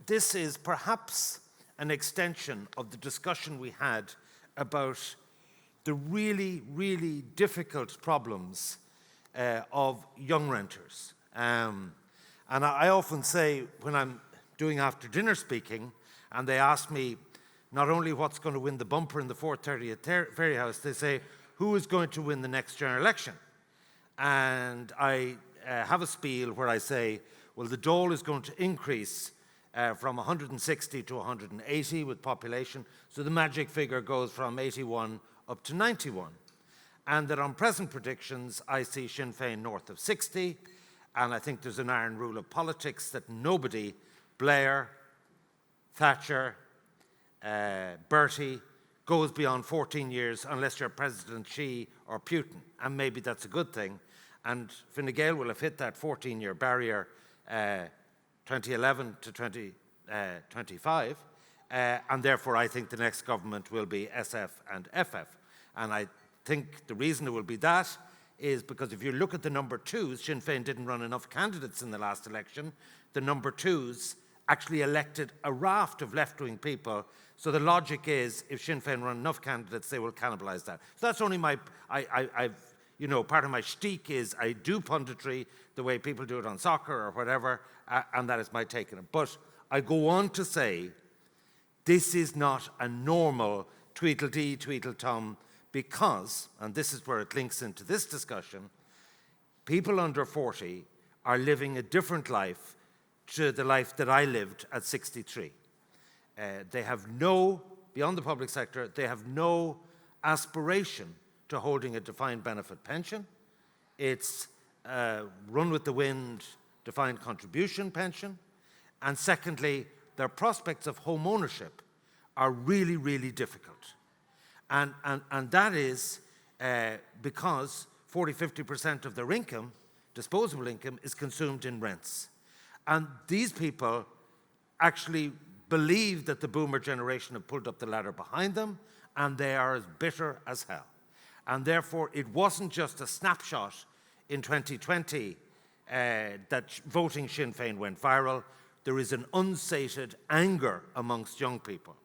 this is perhaps an extension of the discussion we had about the really, really difficult problems of young renters. And I often say when I'm doing after dinner speaking and they ask me not only what's going to win the bumper in the 4:30 at Ferry House, they say, who is going to win the next general election? And I have a spiel where I say, well, the dole is going to increase from 160 to 180 with population. So the magic figure goes from 81 up to 91. And that on present predictions, I see Sinn Féin north of 60. And I think there's an iron rule of politics that nobody, Blair, Thatcher, Bertie, goes beyond 14 years unless you're President Xi or Putin. And maybe that's a good thing. And Fine Gael will have hit that 14-year barrier 2011 to 2025. And therefore, I think the next government will be SF and FF. And I think the reason it will be that is because if you look at the number twos, Sinn Féin didn't run enough candidates in the last election. The number twos actually elected a raft of left-wing people. So the logic is, if Sinn Féin run enough candidates, they will cannibalize that. So that's only my, you know, part of my shtick is I do punditry the way people do it on soccer or whatever, and that is my take on it. But I go on to say, this is not a normal Tweedledee, Tweedletum, because, and this is where it links into this discussion, people under 40 are living a different life to the life that I lived at 63. They have no, beyond the public sector, they have no aspiration to holding a defined benefit pension. It's run with the wind, defined contribution pension. And secondly, their prospects of home ownership are really, really difficult. And that is because 40–50% of their income, disposable income, is consumed in rents. And these people actually believe that the boomer generation have pulled up the ladder behind them, and they are as bitter as hell. And therefore, it wasn't just a snapshot in 2020 that voting Sinn Féin went viral. There is an unsated anger amongst young people.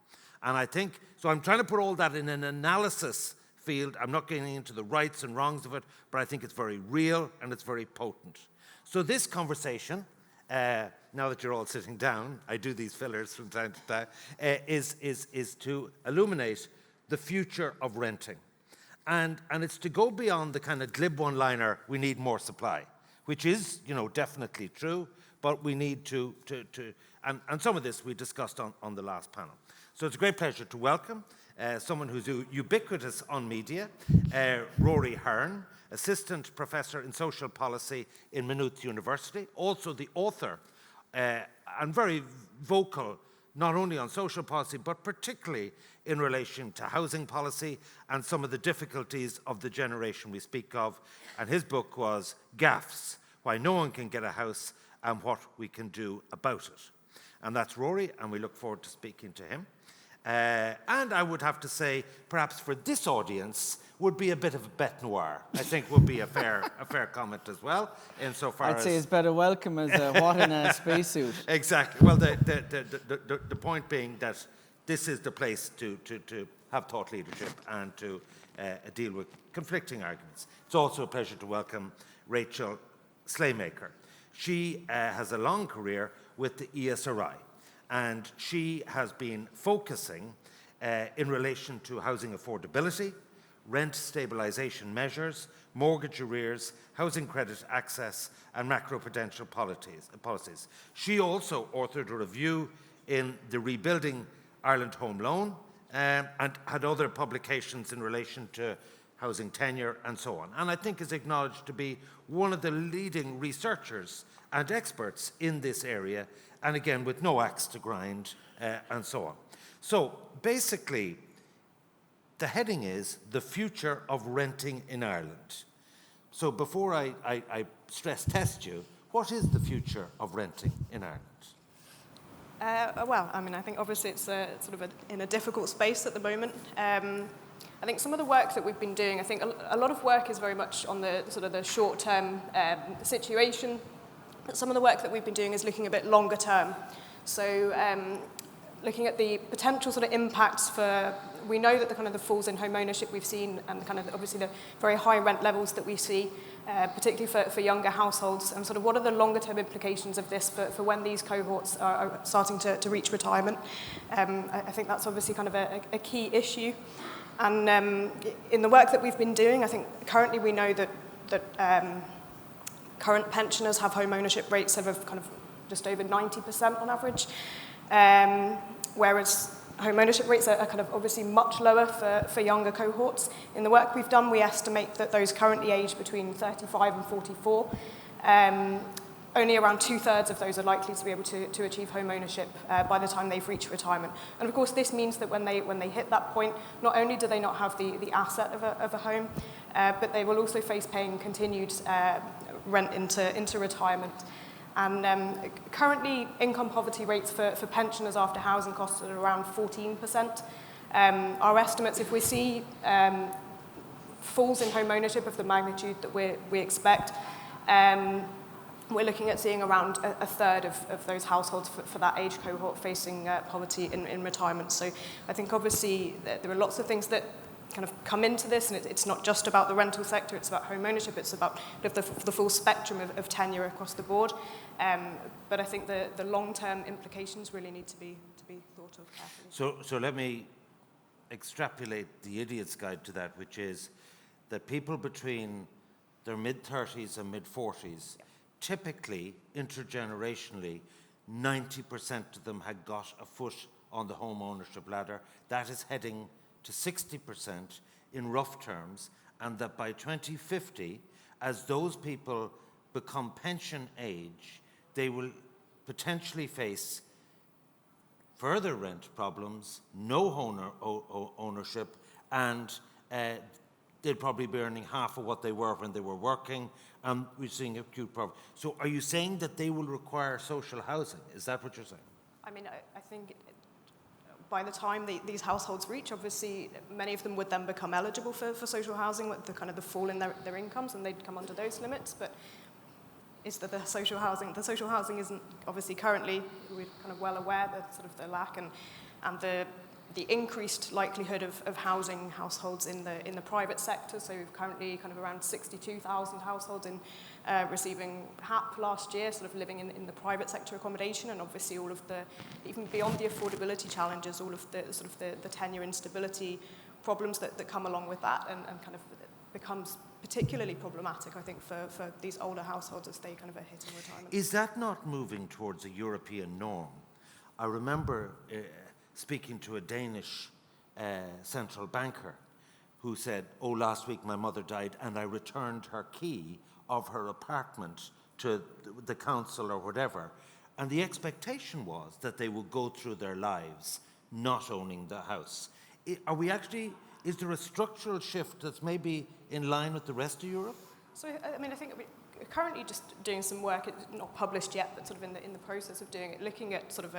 And I think, so I'm trying to put all that in an analysis field. I'm not getting into the rights and wrongs of it, but I think it's very real and it's very potent. So this conversation, now that you're all sitting down, I do these fillers from time to time, is to illuminate the future of renting. And it's to go beyond the kind of glib one-liner, we need more supply, which is, you know, definitely true, but we need to and some of this we discussed on the last panel. So it's a great pleasure to welcome someone who's ubiquitous on media, Rory Hearne, Assistant Professor in Social Policy in Maynooth University, also the author and very vocal, not only on social policy, but particularly in relation to housing policy and some of the difficulties of the generation we speak of. And his book was Gaffs, Why No One Can Get a House and What We Can Do About It. And that's Rory, and we look forward to speaking to him. And I would have to say, perhaps for this audience, would be a bit of a bête noire. I think would be a fair comment as well, insofar I'd say it's better welcome as a what in a spacesuit. Exactly. Well, the point being that this is the place to have thought leadership and to deal with conflicting arguments. It's also a pleasure to welcome Rachel Slaymaker. She has a long career with the ESRI, and she has been focusing in relation to housing affordability, rent stabilization measures, mortgage arrears, housing credit access, and macroprudential policies. She also authored a review in the Rebuilding Ireland Home Loan and had other publications in relation to housing tenure and so on. And I think is acknowledged to be one of the leading researchers and experts in this area, and again, with no axe to grind and so on. So basically, the heading is The Future of Renting in Ireland. So before I stress test you, what is the future of renting in Ireland? Well, I mean, I think obviously it's in a difficult space at the moment. I think some of the work that we've been doing, I think a lot of work is very much on the sort of the short-term situation. But some of the work that we've been doing is looking a bit longer term. So looking at the potential sort of impacts for, we know that the kind of the falls in home ownership we've seen, and kind of obviously the very high rent levels that we see, particularly for younger households, and sort of what are the longer term implications of this for when these cohorts are starting to reach retirement. I think that's obviously kind of a key issue. And in the work that we've been doing, I think currently we know that current pensioners have home ownership rates of kind of just over 90% on average, whereas home ownership rates are kind of obviously much lower for younger cohorts. In the work we've done, we estimate that those currently aged between 35 and 44, only around 2/3 of those are likely to be able to achieve home ownership by the time they've reached retirement. And of course, this means that when they hit that point, not only do they not have the asset of a home, but they will also face paying continued rent into retirement. And currently, income poverty rates for pensioners after housing costs are around 14%. Our estimates, if we see falls in home ownership of the magnitude that we expect, we're looking at seeing around a third of those households for that age cohort facing poverty in retirement. So I think obviously there are lots of things that kind of come into this, and it's not just about the rental sector, it's about home ownership, it's about the full spectrum of tenure across the board. But I think the long-term implications really need to be thought of carefully. So let me extrapolate the idiot's guide to that, which is that people between their mid-30s and mid-40s, typically, intergenerationally, 90% of them had got a foot on the home ownership ladder. That is heading to 60% in rough terms, and that by 2050, as those people become pension age, they will potentially face further rent problems, no ownership, and they'll probably be earning half of what they were when they were working, and we're seeing acute problems. So are you saying that they will require social housing? Is that what you're saying? I mean, I think by the time these households reach, obviously, many of them would then become eligible for social housing with the kind of the fall in their incomes, and they'd come under those limits. But is that the social housing isn't obviously currently, we're kind of well aware that sort of the lack and the increased likelihood of housing households in the private sector. So we've currently kind of around 62,000 households receiving HAP last year, sort of living in the private sector accommodation, and obviously all of the, even beyond the affordability challenges, all of the sort of the tenure instability problems that come along with that, and kind of becomes particularly problematic, I think, for these older households as they kind of are hitting retirement. Is that not moving towards a European norm? I remember speaking to a Danish central banker who said, oh, last week my mother died and I returned her key of her apartment to the council or whatever. And the expectation was that they would go through their lives not owning the house. Are we actually, is there a structural shift that's maybe in line with the rest of Europe? So, I mean, I think we're currently just doing some work, it's not published yet, but sort of in the process of doing it, looking at sort of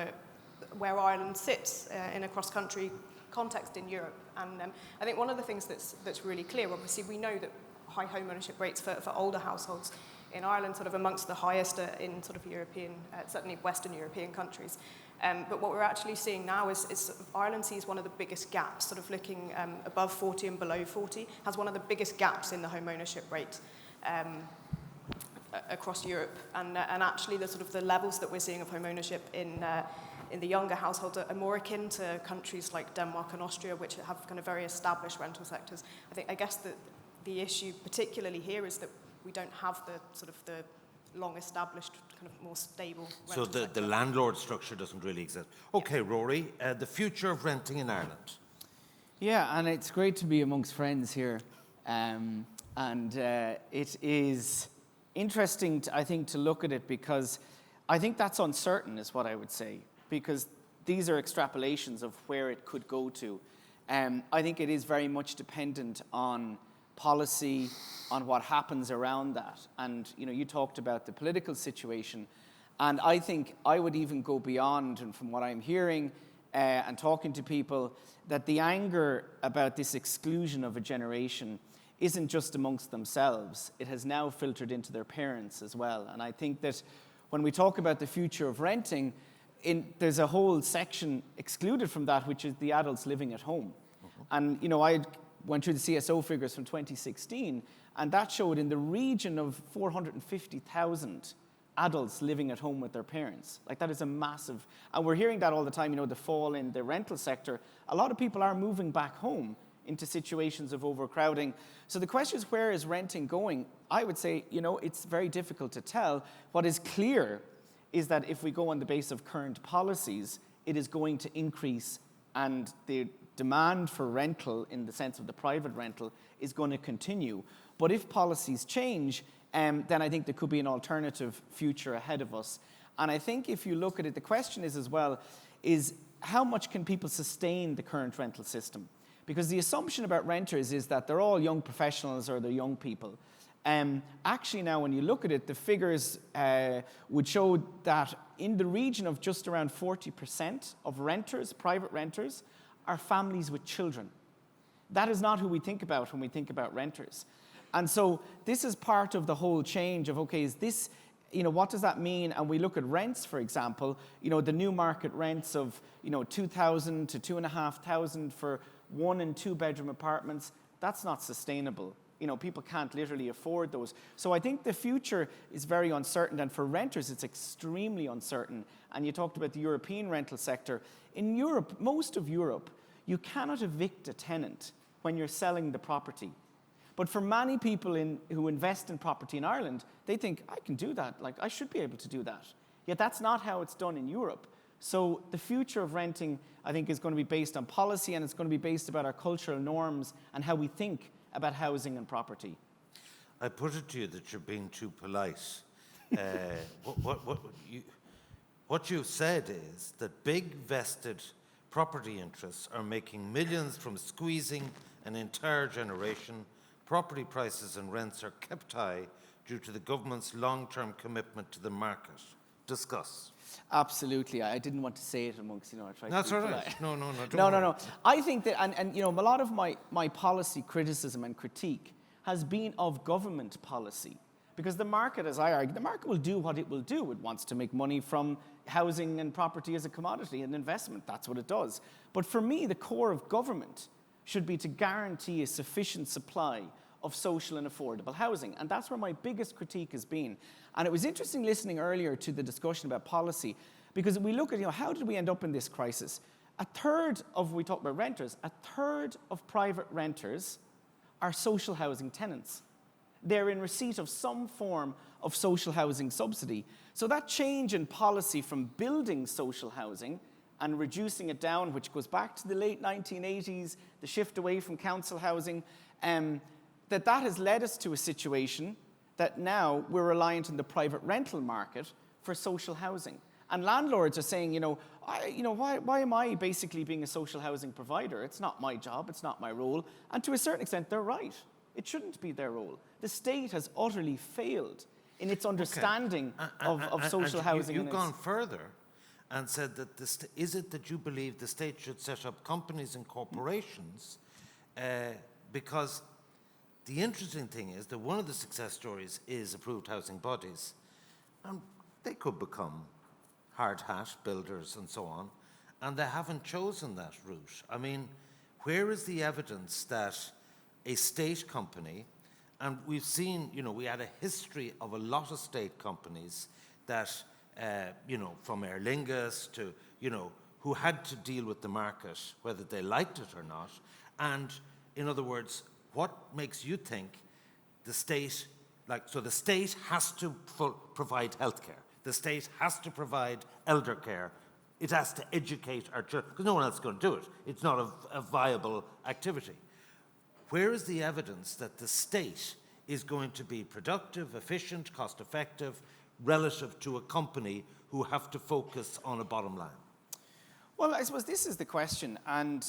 where Ireland sits in a cross-country context in Europe. And I think one of the things that's really clear, obviously, we know that high home ownership rates for older households in Ireland sort of amongst the highest in sort of European, certainly Western European countries. But what we're actually seeing now is sort of Ireland sees one of the biggest gaps, sort of looking above 40 and below 40, has one of the biggest gaps in the home ownership rate across Europe. And actually the sort of the levels that we're seeing of home ownership in the younger households are more akin to countries like Denmark and Austria, which have kind of very established rental sectors. I guess that the issue particularly here is that we don't have the sort of the long-established, kind of more stable rental sector. So the landlord structure doesn't really exist. Okay, yeah. Rory, the future of renting in Ireland. Yeah, and it's great to be amongst friends here. It is interesting, I think, to look at it, because I think that's uncertain is what I would say, because these are extrapolations of where it could go to. I think it is very much dependent on policy, on what happens around that. And you talked about the political situation, and I think I would even go beyond, and from what I'm hearing and talking to people, that the anger about this exclusion of a generation isn't just amongst themselves. It has now filtered into their parents as well. And I think that when we talk about the future of renting, there's a whole section excluded from that, which is the adults living at home. And, I went through the CSO figures from 2016, and that showed in the region of 450,000 adults living at home with their parents. Like, that is a massive, and we're hearing that all the time, the fall in the rental sector. A lot of people are moving back home into situations of overcrowding. So the question is, where is renting going? I would say, it's very difficult to tell. What is clear is that if we go on the base of current policies, it is going to increase, and the demand for rental, in the sense of the private rental, is going to continue. But if policies change, then I think there could be an alternative future ahead of us. And I think if you look at it, the question is as well, is how much can people sustain the current rental system? Because the assumption about renters is that they're all young professionals or they're young people. Actually now, when you look at it, the figures would show that in the region of just around 40% of renters, private renters, are families with children. That is not who we think about when we think about renters. And so this is part of the whole change of, okay, is this, what does that mean? And we look at rents, for example, the new market rents of, 2,000 to 2,500 for 1 and 2 bedroom apartments. That's not sustainable. People can't literally afford those. So I think the future is very uncertain, and for renters, it's extremely uncertain. And you talked about the European rental sector. In Europe, most of Europe, you cannot evict a tenant when you're selling the property. But for many people who invest in property in Ireland, they think, I can do that. Like, I should be able to do that. Yet that's not how it's done in Europe. So the future of renting, I think, is going to be based on policy, and it's going to be based about our cultural norms and how we think about housing and property. I put it to you that you're being too polite. What you've said is that big vested property interests are making millions from squeezing an entire generation. Property prices and rents are kept high due to the government's long-term commitment to the market. Discuss. Absolutely. I didn't want to say it amongst, I tried That's to all be right. polite. No. I think that, and a lot of my policy criticism and critique has been of government policy. Because the market, as I argue, the market will do what it will do. It wants to make money from housing and property as a commodity and investment. That's what it does. But for me, the core of government should be to guarantee a sufficient supply of social and affordable housing. And that's where my biggest critique has been. And it was interesting listening earlier to the discussion about policy, because we look at, how did we end up in this crisis? We talk about renters, a third of private renters are social housing tenants. They're in receipt of some form of social housing subsidy. So that change in policy from building social housing and reducing it down, which goes back to the late 1980s, the shift away from council housing, that has led us to a situation that now we're reliant on the private rental market for social housing. And landlords are saying, why am I basically being a social housing provider? It's not my job, it's not my role. And to a certain extent, they're right. It shouldn't be their role. The state has utterly failed in its understanding of social housing. You've gone further and said that is it that you believe the state should set up companies and corporations because the interesting thing is that one of the success stories is approved housing bodies, and they could become hard hat builders and so on, and they haven't chosen that route. I mean, where is the evidence that a state company, and we've seen, we had a history of a lot of state companies that, from Aer Lingus to, who had to deal with the market, whether they liked it or not. And in other words, what makes you think the state, the state has to provide healthcare. The state has to provide elder care. It has to educate our children, because no one else is going to do it. It's not a viable activity. Where is the evidence that the state is going to be productive, efficient, cost-effective, relative to a company who have to focus on a bottom line? Well, I suppose this is the question, and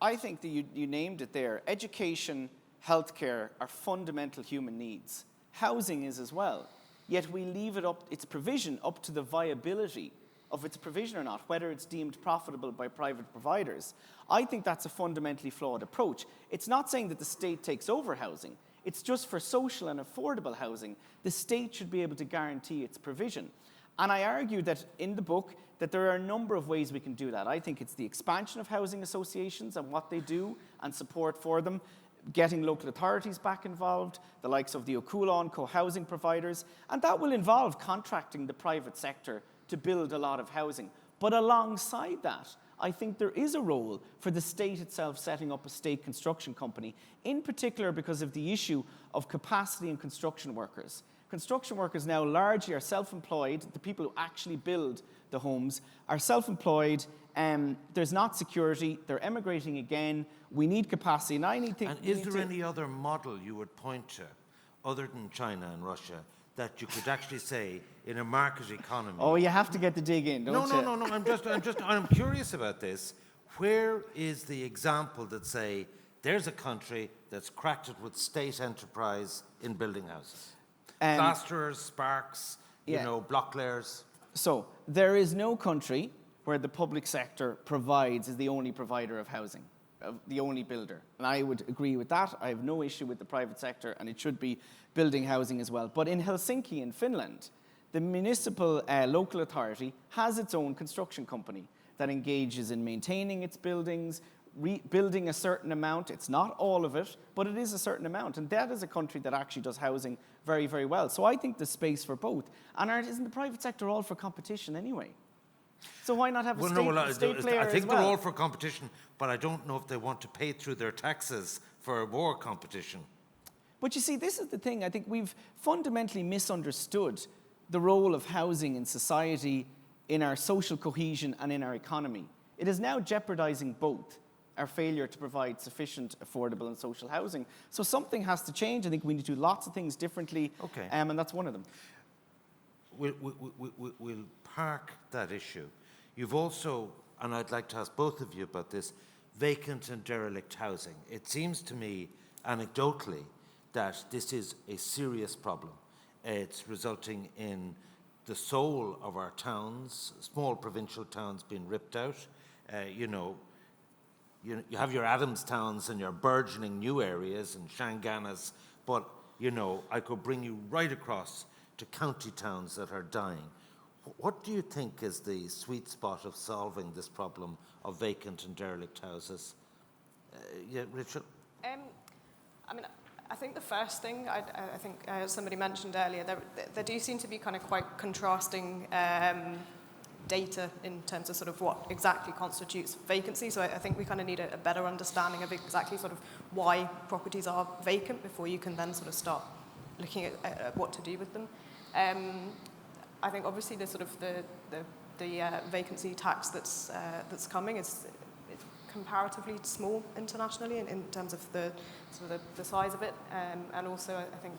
I think that you named it there. Education, healthcare are fundamental human needs. Housing is as well. Yet we leave its provision up to the viability of its provision or not, whether it's deemed profitable by private providers. I think that's a fundamentally flawed approach. It's not saying that the state takes over housing. It's just for social and affordable housing, the state should be able to guarantee its provision. And I argue that in the book that there are a number of ways we can do that. I think it's the expansion of housing associations and what they do and support for them, getting local authorities back involved, the likes of the O'Coolon co-housing providers, and that will involve contracting the private sector to build a lot of housing. But alongside that, I think there is a role for the state itself setting up a state construction company, in particular because of the issue of capacity in construction workers. Construction workers now largely are self-employed. The people who actually build the homes are self-employed. There's not security. They're emigrating again. We need capacity. And is there any other model you would point to, other than China and Russia, that you could actually say in a market economy? Oh, you have to get the dig in, don't you? No. I'm curious about this. Where is the example that say there's a country that's cracked it with state enterprise in building houses? Plasterers, sparks, block layers. So there is no country where the public sector is the only provider of housing, the only builder. And I would agree with that. I have no issue with the private sector, and it should be building housing as well. But in Helsinki, in Finland, the municipal local authority has its own construction company that engages in maintaining its buildings, rebuilding a certain amount. It's not all of it, but it is a certain amount. And that is a country that actually does housing very, very well. So I think there's space for both. And isn't the private sector all for competition anyway? So why not have a state player I think as well? they're all for competition, but I don't know if they want to pay through their taxes for more competition. But you see, this is the thing. I think we've fundamentally misunderstood the role of housing in society, in our social cohesion and in our economy. It is now jeopardizing both. Our failure to provide sufficient, affordable and social housing. So something has to change. I think we need to do lots of things differently, and that's one of them. We'll park that issue. You've also, and I'd like to ask both of you about this, vacant and derelict housing. It seems to me, anecdotally, that this is a serious problem. It's resulting in the soul of our towns, small provincial towns being ripped out. You have your Adams towns and your burgeoning new areas and Shanganas, but, I could bring you right across to county towns that are dying. What do you think is the sweet spot of solving this problem of vacant and derelict houses? Richard? I think the first thing, I think somebody mentioned earlier, there do seem to be kind of quite contrasting data in terms of sort of what exactly constitutes vacancy. So I think we kind of need a better understanding of exactly sort of why properties are vacant before you can then sort of start looking at what to do with them. I think obviously the sort of the vacancy tax that's coming is comparatively small internationally in terms of the size of it, and also I think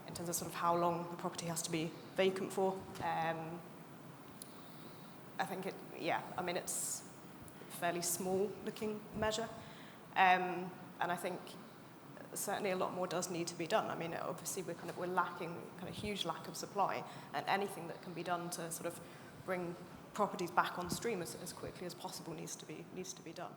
in terms of sort of how long the property has to be vacant for. I think it's a fairly small looking measure, and I think certainly a lot more does need to be done. I mean, obviously we're lacking kind of huge lack of supply, and anything that can be done to sort of bring properties back on stream as quickly as possible needs to be done.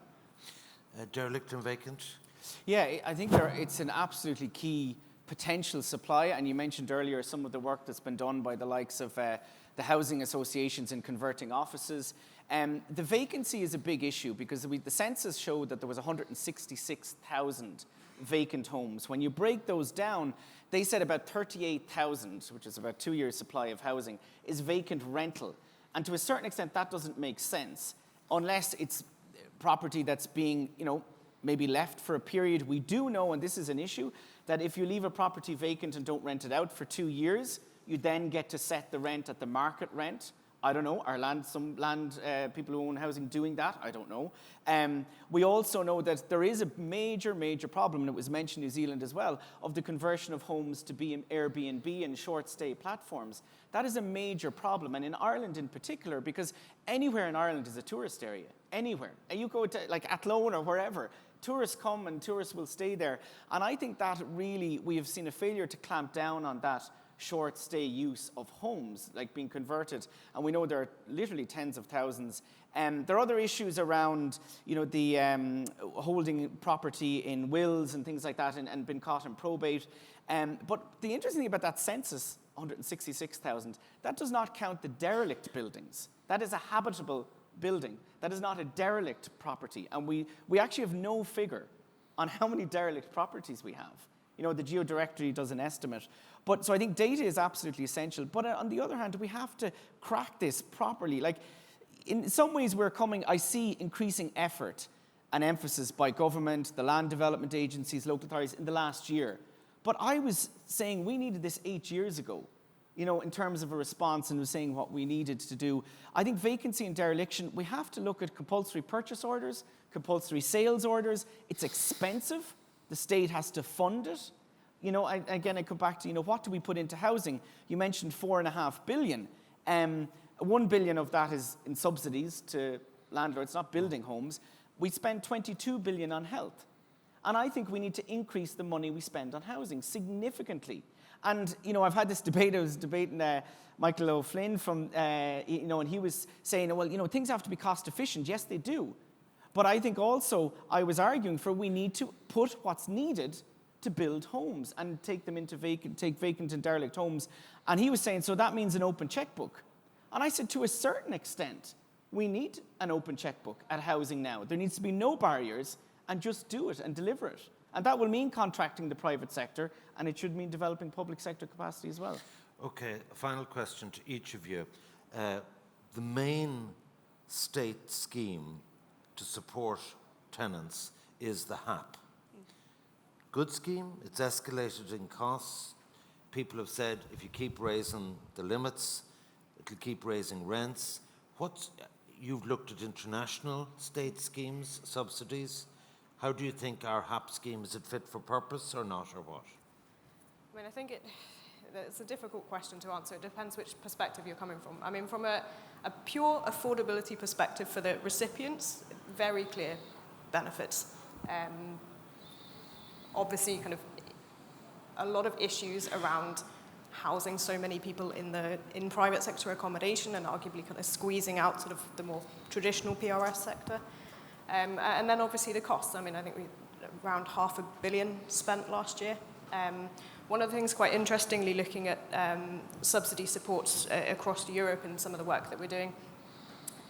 Derelict and vacant? Yeah, I think it's an absolutely key potential supply, and you mentioned earlier some of the work that's been done by the likes of the housing associations in converting offices. The vacancy is a big issue because the census showed that there was 166,000 vacant homes. When you break those down, they said about 38,000, which is about 2 years' supply of housing, is vacant rental. And to a certain extent, that doesn't make sense unless it's property that's being, maybe left for a period. We do know, and this is an issue, that if you leave a property vacant and don't rent it out for 2 years, you then get to set the rent at the market rent. I don't know, some land people who own housing doing that? I don't know. We also know that there is a major, major problem, and it was mentioned in New Zealand as well, of the conversion of homes to be Airbnb and short stay platforms. That is a major problem, and in Ireland in particular, because anywhere in Ireland is a tourist area, anywhere. And you go to like Athlone or wherever, tourists come and tourists will stay there. And I think that really, we have seen a failure to clamp down on that short stay use of homes, like being converted. And we know there are literally tens of thousands. There are other issues around, the holding property in wills and things like that and been caught in probate. But the interesting thing about that census 166,000. That does not count the derelict buildings. That is a habitable building. That is not a derelict property. And we actually have no figure on how many derelict properties we have. You know, the Geodirectory does an estimate. But so I think data is absolutely essential. But on the other hand, we have to crack this properly. Like, in some ways I see increasing effort and emphasis by government, the land development agencies, local authorities in the last year. But I was saying we needed this 8 years ago, you know, in terms of a response, and was saying what we needed to do. I think vacancy and dereliction, we have to look at compulsory purchase orders, compulsory sales orders. It's expensive. The state has to fund it. You know, I come back to, you know, what do we put into housing? You mentioned $4.5 billion. 1 billion of that is in subsidies to landlords, not building homes. We spend 22 billion on health. And I think we need to increase the money we spend on housing significantly. And, you know, I've had this debate. I was debating Michael O'Flynn from, you know, and he was saying, well, you know, things have to be cost efficient. Yes, they do. But I think also I was arguing for we need to put what's needed to build homes and take them into vacant and derelict homes. And he was saying, so that means an open checkbook. And I said, to a certain extent, we need an open checkbook at housing now. There needs to be no barriers, and just do it and deliver it. And that will mean contracting the private sector, and it should mean developing public sector capacity as well. Okay, a final question to each of you. The main state scheme to support tenants is the HAP. Good scheme, it's escalated in costs. People have said if you keep raising the limits, it'll keep raising rents. You've looked at international state schemes, subsidies. How do you think our HAP scheme, is it fit for purpose or not, or what? I mean, I think it's a difficult question to answer. It depends which perspective you're coming from. I mean, from a pure affordability perspective for the recipients, very clear benefits. Obviously, kind of a lot of issues around housing so many people in private sector accommodation and arguably kind of squeezing out sort of the more traditional PRS sector. And then obviously the costs. I mean, I think we around $500 million spent last year. One of the things quite interestingly looking at subsidy supports across Europe and some of the work that we're doing,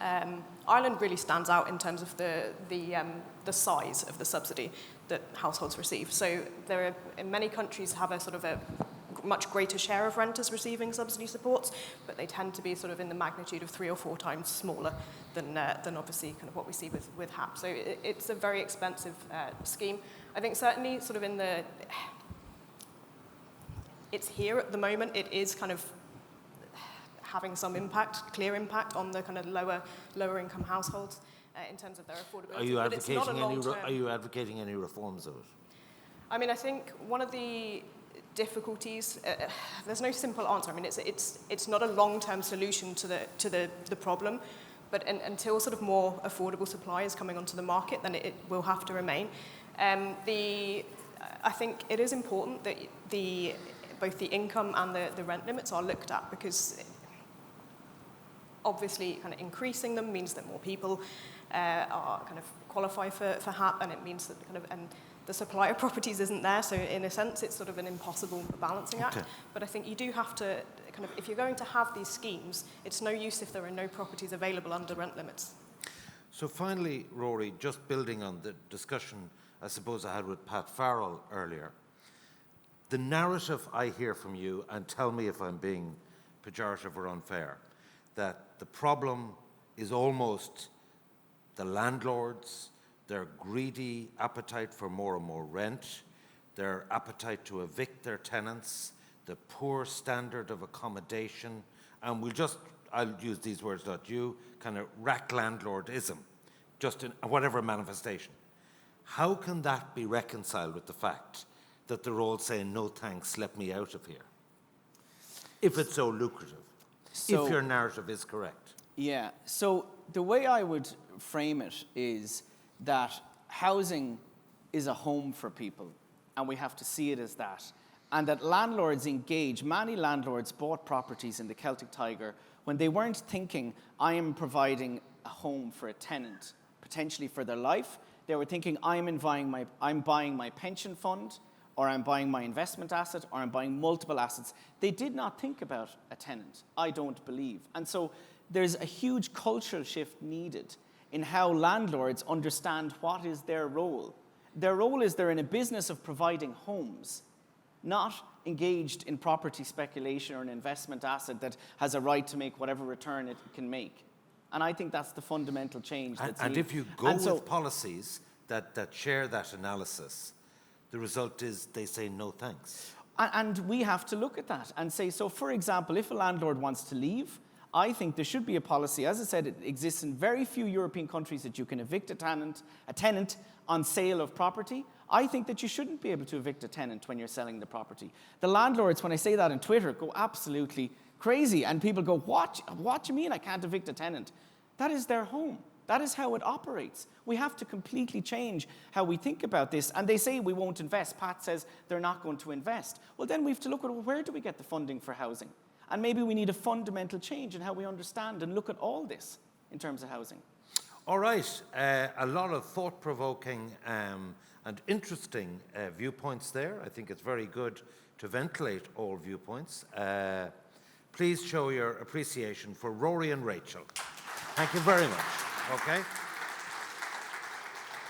Ireland really stands out in terms of the size of the subsidy that households receive. So there are, in many countries, have a sort of a much greater share of renters receiving subsidy supports, but they tend to be sort of in the magnitude of 3 or 4 times smaller than obviously kind of what we see with HAP. So it's a very expensive scheme. I think certainly sort of it's here at the moment. It is kind of having some impact, clear impact on the kind of lower income households in terms of their affordability. Are you advocating any reforms of it? I mean, I think one of the difficulties, there's no simple answer. I mean, it's not a long-term solution to the problem, but until sort of more affordable supply is coming onto the market, then it will have to remain. I think it is important that both the income and the rent limits are looked at, because obviously kind of increasing them means that more people are kind of qualify for HAP, and it means that kind of the supply of properties isn't there, so in a sense it's sort of an impossible balancing act. Okay. But I think you do have to kind of, if you're going to have these schemes, it's no use if there are no properties available under rent limits. So finally, Rory, just building on the discussion I suppose I had with Pat Farrell earlier, the narrative I hear from you, and tell me if I'm being pejorative or unfair, that the problem is almost the landlords, their greedy appetite for more and more rent, their appetite to evict their tenants, the poor standard of accommodation, and I'll use these words, not you, kind of rack landlordism, just in whatever manifestation. How can that be reconciled with the fact that they're all saying, no thanks, let me out of here, if it's so lucrative, if your narrative is correct? Yeah, so the way I would frame it is that housing is a home for people, and we have to see it as that. And that landlords engage, many landlords bought properties in the Celtic Tiger when they weren't thinking, I am providing a home for a tenant, potentially for their life. They were thinking, I'm buying my pension fund, or I'm buying my investment asset, or I'm buying multiple assets. They did not think about a tenant, I don't believe. And so there's a huge cultural shift needed in how landlords understand what is their role. Their role is they're in a business of providing homes, not engaged in property speculation or an investment asset that has a right to make whatever return it can make. And I think that's the fundamental change that's And needed. if you go with policies that share that analysis, the result is they say no thanks. And we have to look at that and say, so for example, if a landlord wants to leave, I think there should be a policy. As I said, it exists in very few European countries that you can evict a tenant on sale of property. I think that you shouldn't be able to evict a tenant when you're selling the property. The landlords, when I say that on Twitter, go absolutely crazy. And people go, what do you mean I can't evict a tenant? That is their home. That is how it operates. We have to completely change how we think about this. And they say we won't invest. Pat says they're not going to invest. Well, then we have to look at, well, where do we get the funding for housing? And maybe we need a fundamental change in how we understand and look at all this in terms of housing. All right. A lot of thought-provoking and interesting viewpoints there. I think it's very good to ventilate all viewpoints. Please show your appreciation for Rory and Rachel. Thank you very much. Okay?